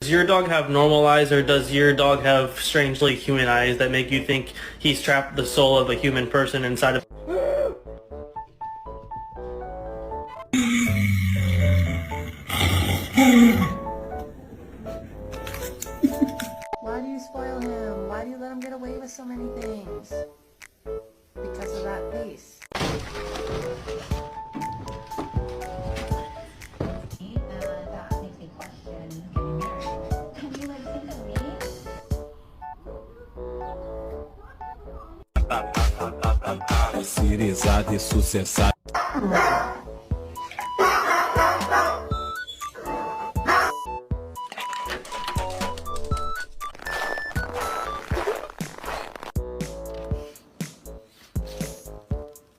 Does your dog have normal eyes, or does your dog have strangely human eyes that make you think he's trapped the soul of a human person inside of... Why do you spoil him? Why do you let him get away with so many things? Because of that face. That makes me question getting married. Can you like think of me? É cirizada e sucessada.